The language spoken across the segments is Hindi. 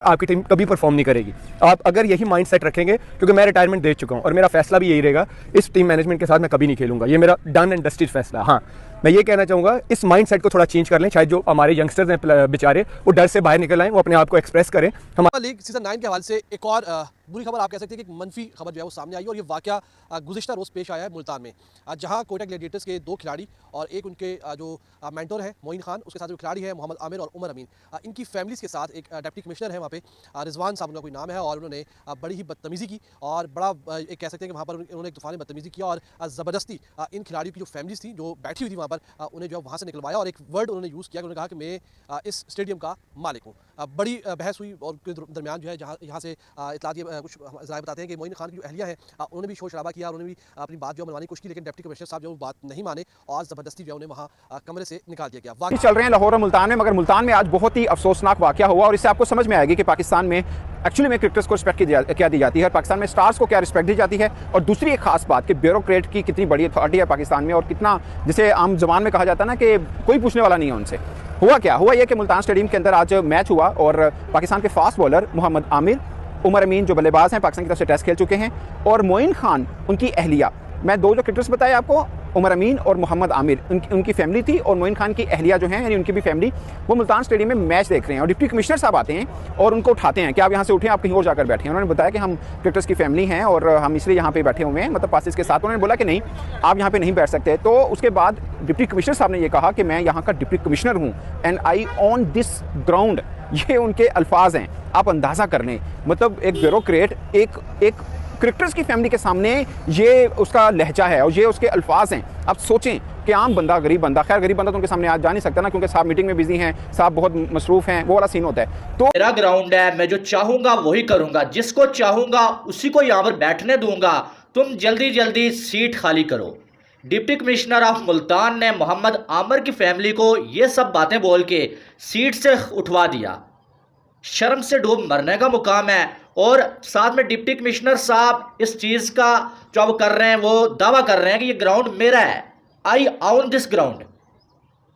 आपकी टीम कभी परफॉर्म नहीं करेगी। आप अगर यही माइंड सेट रखेंगे, क्योंकि मैं रिटायरमेंट दे चुका हूं और मेरा फैसला भी यही रहेगा, इस टीम मैनेजमेंट के साथ मैं कभी नहीं खेलूंगा। ये मेरा डन एंड डस्टेड फैसला। हाँ, मैं ये कहना चाहूँगा इस माइंड सेट को थोड़ा चेंज कर लें। शायद जो हमारे यंगस्टर्स हैं बेचारे, वो डर से बाहर निकल आए, वो अपने आप को एक्सप्रेस करें। हमारा लीग सीजन 9 के हवाले से एक और बुरी खबर आप कह सकते हैं कि एक मनफी खबर जो है वो सामने आई और ये वाकया गुज़िश्ता रोज़ पेश आया है मुल्तान में, जहां कोयटा ग्लैडिएटर्स के 2 खिलाड़ी और एक उनके जो मेंटर है मोइन खान, उसके साथ जो खिलाड़ी है मोहम्मद आमिर और उमर अमीन, इनकी फैमिलीज़ के साथ एक डिप्टी कमिश्नर है वहाँ पे, रिजवान साहब उनका कोई नाम है, और उन्होंने बड़ी ही बदतमीज़ी की और बड़ा एक कह सकते हैं कि वहाँ पर उन्होंने एक तूफ़ानी बदतमीज़ी किया और ज़बरदस्ती इन खिलाड़ियों की जो फैमिलीज़ थी जो बैठी हुई थी वहाँ पर, उन्हें जो वहाँ से निकलवाया और एक वर्ड उन्होंने यूज़ किया कि उन्होंने कहा कि मैं इस स्टेडियम का मालिक हूँ। बड़ी बहस हुई और के दरमियान जो है जहाँ यहाँ से इतलाती कुछ ज़राए बताते हैं कि मोइन खान की जो अहलिया है उन्होंने भी शोर शराबा किया, उन्होंने भी अपनी बात जो मनवाने की कोशिश की, लेकिन डिप्टी कमिश्नर साहब जो बात नहीं माने और ज़बरदस्ती जो उन्हें वहाँ कमरे से निकाल दिया गया। वाकई चल रहे हैं लाहौर और मुल्तान में, मगर मुल्तान में आज बहुत ही अफसोसनाक वाकया हुआ और इससे आपको समझ में आएगी कि पाकिस्तान में एक्चुअली में क्रिकेटर्स को रिस्पेक्ट क्या दी जाती है, पाकिस्तान में स्टार्स को क्या रिस्पेक्ट दी जाती है। और दूसरी एक खास बात कि ब्यूरोक्रेट की कितनी बड़ी अथॉरिटी है पाकिस्तान में और कितना, जिसे आम जबान में कहा जाता है ना कि कोई पूछने वाला नहीं है उनसे। हुआ क्या हुआ, यह कि मुल्तान स्टेडियम के अंदर आज मैच हुआ और पाकिस्तान के फास्ट बॉलर मोहम्मद आमिर, उमर अमीन जो बल्लेबाज हैं पाकिस्तान की तरफ से टेस्ट खेल चुके हैं, और मोइन खान उनकी अहलिया, मैं 2 जो क्रिकेटर्स बताए आपको, उमर अमीन और मोहम्मद आमिर, उनकी फैमिली थी, और मोइन खान की अहलिया जो हैं यानी उनकी भी फैमिली, वो मुल्तान स्टेडियम में मैच देख रहे हैं। और डिप्टी कमिश्नर साहब आते हैं और उनको उठाते हैं कि आप यहाँ से उठें, आप कहीं और जाकर बैठे हैं। उन्होंने बताया कि हम क्रिकेटर्स की फैमिली हैं और हम इसलिए यहाँ पे बैठे हुए हैं, मतलब पासिस के साथ। उन्होंने बोला कि नहीं, आप यहाँ पे नहीं बैठ सकते। तो उसके बाद डिप्टी कमिश्नर साहब ने ये कहा कि मैं यहाँ का डिप्टी कमिश्नर हूँ and I on this ground, ये उनके अल्फाज हैं। आप अंदाज़ा कर लें, मतलब एक ब्यूरोक्रेट एक क्रिकेटर्स की फैमिली के सामने ये उसका लहजा है और ये उसके अल्फाज हैं। आप सोचें कि आम बंदा, गरीब बंदा, खैर गरीब बंदा तो उनके सामने आज जा नहीं सकता ना, क्योंकि साहब मीटिंग में बिजी हैं, साहब बहुत मसरूफ़ हैं, वो वाला सीन होता है। तो मेरा ग्राउंड है, मैं जो चाहूँगा वही करूँगा, जिसको चाहूँगा उसी को यहाँ पर बैठने दूंगा, तुम जल्दी जल्दी सीट खाली करो। डिप्टी कमिश्नर ऑफ मुल्तान ने मोहम्मद आमिर की फैमिली को ये सब बातें बोल के सीट से उठवा दिया। शर्म से डूब मरने का मुकाम है। और साथ में डिप्टी कमिश्नर साहब इस चीज़ का जो वो कर रहे हैं, वो दावा कर रहे हैं कि ये ग्राउंड मेरा है, I on this ground.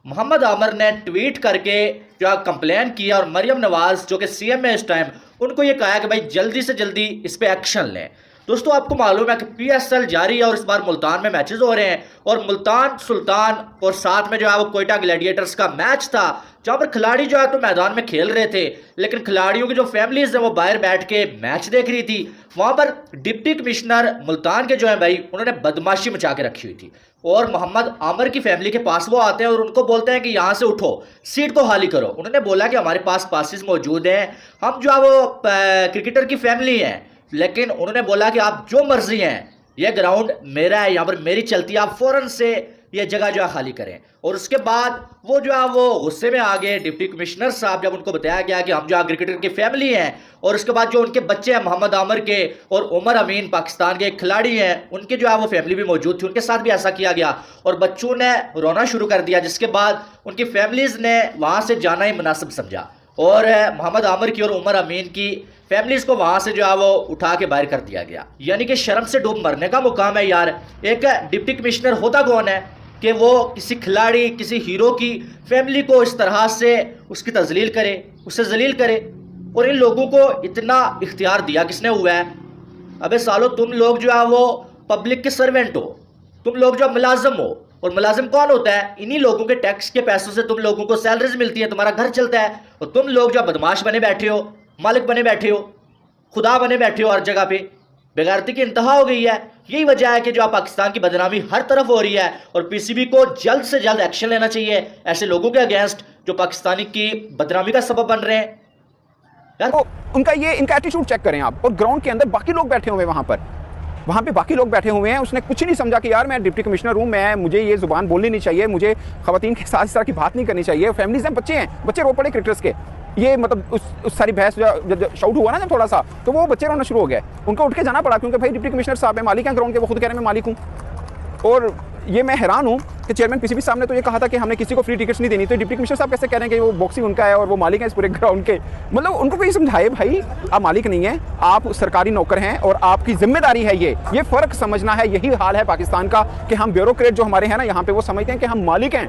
Mohammad Aamir ने ट्वीट करके जो कंप्लेन किया और मरियम नवाज जो कि सीएम है इस टाइम, उनको ये कहा कि भाई जल्दी से जल्दी इस पर एक्शन लें। दोस्तों, आपको मालूम है कि पीएसएल जारी है और इस बार मुल्तान में मैचेस हो रहे हैं, और मुल्तान सुल्तान और साथ में जो है वो कोयटा ग्लैडिएटर्स का मैच था, जहाँ पर खिलाड़ी जो है तो मैदान में खेल रहे थे, लेकिन खिलाड़ियों की जो फैमिलीज है वो बाहर बैठ के मैच देख रही थी। वहाँ पर डिप्टी कमिश्नर मुल्तान के जो है भाई, उन्होंने बदमाशी मचा के रखी हुई थी, और मोहम्मद आमिर की फैमिली के पास वो आते हैं और उनको बोलते हैं कि यहाँ से उठो, सीट को खाली करो। उन्होंने बोला कि हमारे पास पासिस मौजूद हैं, हम जो है वो क्रिकेटर की फैमिली हैं, लेकिन उन्होंने बोला कि आप जो मर्जी हैं, यह ग्राउंड मेरा है, यहाँ पर मेरी चलती है, आप फौरन से ये जगह जो है खाली करें। और उसके बाद वो जो है वो गुस्से में आ गए डिप्टी कमिश्नर साहब, जब उनको बताया गया कि हम जो है क्रिकेटर की फैमिली हैं, और उसके बाद जो उनके बच्चे हैं मोहम्मद आमिर के और उमर अमीन पाकिस्तान के खिलाड़ी हैं, उनके जो है वो फैमिली भी मौजूद थी, उनके साथ भी ऐसा किया गया और बच्चों ने रोना शुरू कर दिया, जिसके बाद उनकी फैमिलीज़ ने वहाँ से जाना ही मुनासिब समझा और मोहम्मद आमिर की और उमर अमीन की फैमिलीज़ को वहाँ से जो है वो उठा के बाहर कर दिया गया। यानी कि शर्म से डूब मरने का मुकाम है यार। एक डिप्टी कमिश्नर होता कौन है कि वो किसी खिलाड़ी, किसी हीरो की फैमिली को इस तरह से उसकी तजलील करे, उससे जलील करे, और इन लोगों को इतना इख्तियार दिया किसने हुआ है? अबे सालो, तुम लोग जो है वो पब्लिक के सर्वेंट हो, तुम लोग जो मुलाजिम हो, और मुलाजिम कौन होता है? इन्हीं लोगों के टैक्स के पैसों से तुम लोगों को सैलरीज मिलती है, तुम्हारा घर चलता है, और तुम लोग जो बदमाश बने बैठे हो, मालिक बने बैठे हो, खुदा बने बैठे हो, हर जगह पे बेगैरती की इंतहा हो गई है। यही वजह है कि जो पाकिस्तान की बदनामी हर तरफ हो रही है, और पीसीबी को जल्द से जल्द एक्शन लेना चाहिए ऐसे लोगों के अगेंस्ट जो पाकिस्तानी की बदनामी का सबब बन रहे हैं यार। तो इनका एटीट्यूड चेक करें आप। और ग्राउंड के अंदर बाकी लोग बैठे हुए हैं, वहाँ पे बाकी लोग बैठे हुए हैं। उसने कुछ नहीं समझा कि यार मैं डिप्टी कमिश्नर हूँ, मुझे ये जुबान बोलनी नहीं चाहिए, मुझे खवातीन के साथ इस तरह की बात नहीं करनी चाहिए। फैमिलीज हैं, बच्चे रो पड़े क्रिकेटर्स के। ये मतलब उस सारी बहस जब शाउट हुआ ना जब थोड़ा सा, तो वो बच्चे रोना शुरू हो गए, उनको उठ के जाना पड़ा, क्योंकि भाई डिप्टी कमिश्नर साहब है, मालिक हैं ग्राउंड के, वो खुद कह रहे हैं मैं मालिक हूँ। और ये मैं हैरान हूँ कि चेयरमैन पीसीबी साहब ने तो ये कहा था कि हमने किसी को फ्री टिकट्स नहीं देनी, तो डिप्टी कमिश्नर साहब कैसे कह रहे हैं कि वो बॉक्सिंग उनका है और वो मालिक है इस पूरे ग्राउंड के? मतलब उनको कोई समझाए भाई, आप मालिक नहीं है, आप सरकारी नौकर हैं और आपकी जिम्मेदारी है ये फ़र्क समझना है। यही हाल है पाकिस्तान का कि हम ब्यूरोक्रेट जो हमारे हैं ना यहाँ पे, वो समझते हैं कि हम मालिक हैं।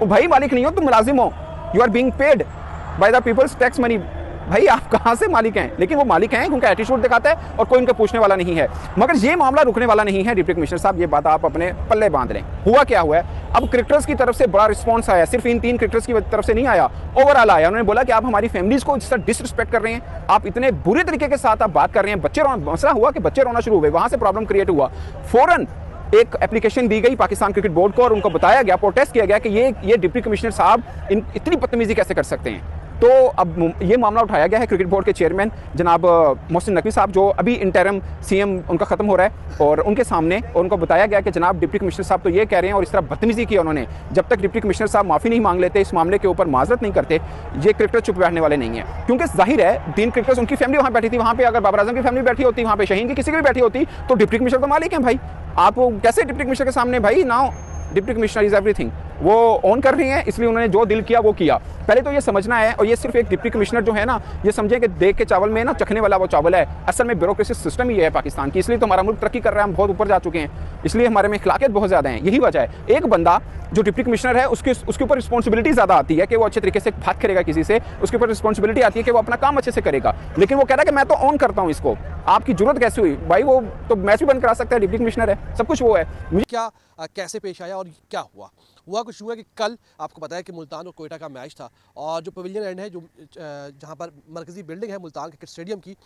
वो भाई मालिक नहीं हो, तुम मुलाजिम हो, you are being paid by the people's tax money. भाई आप कहाँ से मालिक हैं? लेकिन वो मालिक हैं क्योंकि एटीट्यूड दिखाता है और कोई उनका पूछने वाला नहीं है। मगर ये मामला रुकने वाला नहीं है डिप्टी कमिश्नर साहब, ये बात आप अपने पल्ले बांध लें। हुआ क्या हुआ है, अब क्रिकेटर्स की तरफ से बड़ा रिस्पॉन्स आया, सिर्फ इन 3 क्रिकेटर्स की तरफ से नहीं आया, ओवरऑल आया। उन्होंने बोला कि आप हमारी फैमिलीज को इस तरह डिसरिस्पेक्ट कर रहे हैं, आप इतने बुरे तरीके के साथ आप बात कर रहे हैं। बच्चे मसला हुआ कि बच्चे रोना शुरू हुए, वहां से प्रॉब्लम क्रिएट हुआ। फौरन एक एप्लीकेशन दी गई पाकिस्तान क्रिकेट बोर्ड को और उनको बताया गया, प्रोटेस्ट किया गया कि ये डिप्टी कमिश्नर साहब इतनी बदतमीजी कैसे कर सकते हैं। तो अब ये मामला उठाया गया है क्रिकेट बोर्ड के चेयरमैन जनाब मोहसिन नकवी साहब, जो अभी इंटरिम सीएम उनका खत्म हो रहा है, और उनके सामने उनको बताया गया कि जनाब डिप्टी कमिश्नर साहब तो ये कह रहे हैं और इस तरह बदतमीजी की उन्होंने। जब तक डिप्टी कमिश्नर साहब माफ़ी नहीं मांग लेते, इस मामले के ऊपर माजरत नहीं करते, ये क्रिकेटर चुप बैठने वाले नहीं है। क्योंकि जाहिर है 3 क्रिकेटर्स, उनकी फैमिली वहाँ बैठी थी, वहाँ पे अगर बाबर आजम की फैमिली बैठी होती, वहाँ पे शहीन की किसी की भी बैठी होती, तो डिप्टी कमिश्नर तो मालिक हैं भाई। आप कैसे डिप्टी कमिश्नर के सामने, भाई now deputy commissioner is everything, वो ऑन कर रही हैं, इसलिए उन्होंने जो दिल किया वो किया। पहले तो ये समझना है, और ये सिर्फ एक डिप्टी कमिश्नर जो है ना, ये समझे कि देख के चावल में ना चखने वाला वो चावल है। असल में ब्यूरोक्रेसी सिस्टम ही है पाकिस्तान की, इसलिए तो हमारा मुल्क तरक्की कर रहा है, हम बहुत ऊपर जा चुके हैं, इसलिए हमारे में अखलाकियत बहुत ज़्यादा है। यही वजह है, एक बंदा जो डिप्टी कमिश्नर है उसके ऊपर रिस्पॉन्सिबिलिटी ज़्यादा आती है कि वो अच्छे तरीके से बात करेगा किसी से, उसके ऊपर रिस्पॉन्सिबिलिटी आती है कि वो अपना काम अच्छे से करेगा। लेकिन वो कह रहा है कि मैं तो ऑन करता हूँ इसको, आपकी जरूरत कैसे हुई भाई? वो तो मैच भी बंद करा सकता है, डिप्टी कमिश्नर है, सब कुछ वो है। मुझे क्या कैसे पेश आया और क्या हुआ कुछ हुआ कि कल आपको पता है कि मुल्तान और कोयटा का मैच था, और जो पवेलियन एंड है, जो जहाँ पर मरकज़ी बिल्डिंग है मुल्तान क्रिकेट स्टेडियम की,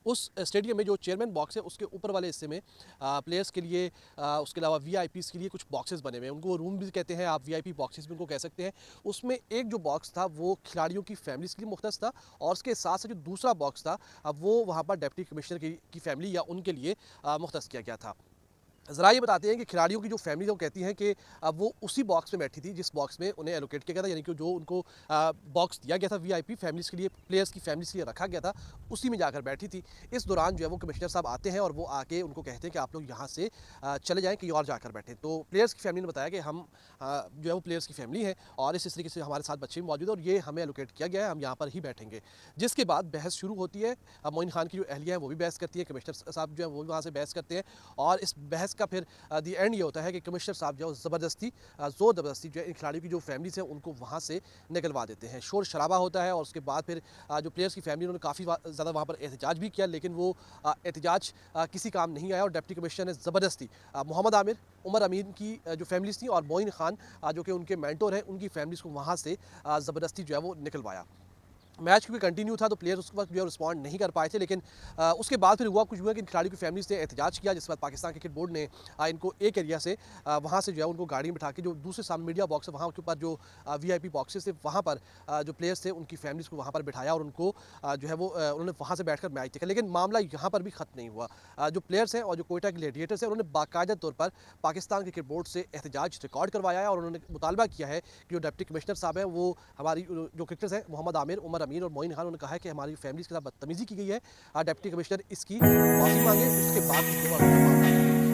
उस स्टेडियम में जो चेयरमैन बॉक्स है उसके ऊपर वाले हिस्से में प्लेयर्स के लिए, उसके अलावा वीआईपीज़ के लिए कुछ बॉक्सेस बने हुए हैं। उनको रूम भी कहते हैं, आप वीआईपी बॉक्सेस भी उनको कह सकते हैं। उसमें एक जो बॉक्स था वो खिलाड़ियों की फैमिलीज़ के लिए मुख्तस था, और उसके साथ साथ जो दूसरा बॉक्स था वो वहाँ पर डिप्टी कमिश्नर की फैमिली या उनके लिए मुख्तस किया गया था। ज़रा ये बताते हैं कि खिलाड़ियों की जो फैमिली वो कहती हैं कि वो उसी बॉक्स में बैठी थी जिस बॉक्स में उन्हें एलोकेट किया गया था, यानी कि जो उनको बॉक्स दिया गया था वीआईपी फैमिलीज़ के लिए, प्लेयर्स की फैमिलीज़ के लिए रखा गया था, उसी में जाकर बैठी थी। इस दौरान जो है वो कमिश्नर साहब आते हैं और वो आके उनको कहते हैं कि आप लोग यहाँ से चले जाएँ, कहीं और जाकर बैठें। तो प्लेयर्स की फैमिली ने बताया कि हम जो है वो प्लेयर्स की फैमिली है और इस तरीके से हमारे साथ बच्चे भी मौजूद है और ये हमें एलोकेट किया गया है, हम यहाँ पर ही बैठेंगे। जिसके बाद बहस शुरू होती है, मोइन खान की जो अहलिया है वो भी बहस करती है, कमिश्नर साहब जो है वो भी वहाँ से बहस करते हैं, और इस बहस का फिर एंड ये होता है कि कमिश्नर साहब जो है ज़बरदस्ती ज़ोर ज़बरदस्ती जो है इन खिलाड़ियों की जो फैमिलीज़ हैं उनको वहाँ से निकलवा देते हैं। शोर शराबा होता है और उसके बाद फिर जो प्लेयर्स की फैमिली उन्होंने काफ़ी ज़्यादा वहाँ पर एहतजाज भी किया, लेकिन वो एहतजाज किसी काम नहीं आया और डिप्टी कमिश्नर ने ज़बरदस्ती मोहम्मद आमिर, उमर अमीन की जो फैमिलीज़ थी और मोइन खान जो कि उनके मेंटोर हैं, उनकी फैमिलीज़ को वहाँ से ज़बरदस्ती जो है वो निकलवाया। मैच क्योंकि कंटिन्यू था तो प्लेयर उस वक्त जो है रिस्पॉन्ड नहीं कर पाए थे, लेकिन उसके बाद फिर हुआ कि इन खिलाड़ियों की फैमिलीज ने एहतजाज किया, जिसके बाद पाकिस्तान क्रिकेट बोर्ड ने इनको एक एरिया से वहाँ से जो है उनको गाड़ी में बिठा के जो दूसरे सामने मीडिया बॉक्स है वहाँ के ऊपर जो वीआईपी बॉक्सेस थे वहाँ पर जो प्लेयर्स थे उनकी फैमिलीज को वहाँ पर बिठाया और उनको जो है वो उन्होंने वहाँ से बैठकर मैच देखा। लेकिन मामला यहाँ पर भी ख़त्म नहीं हुआ। जो प्लेयर्स हैं और जो कोयटा के ग्लैडिएटर्स हैं उन्होंने बाकायदा तौर पर पाकिस्तान क्रिकेट बोर्ड से एहतजाज रिकॉर्ड करवाया है और उन्होंने मुतालबा किया है कि जो डिप्टी कमिश्नर साहब हैं वो हमारी जो क्रिकेटर्स हैं मोहम्मद आमिर, उमर अमीन और मोइन खान, कहा है कि हमारी फैमिलीज के साथ बदतमीजी की गई है, डिप्टी कमिश्नर इसकी माफी मांगे, उसके बाद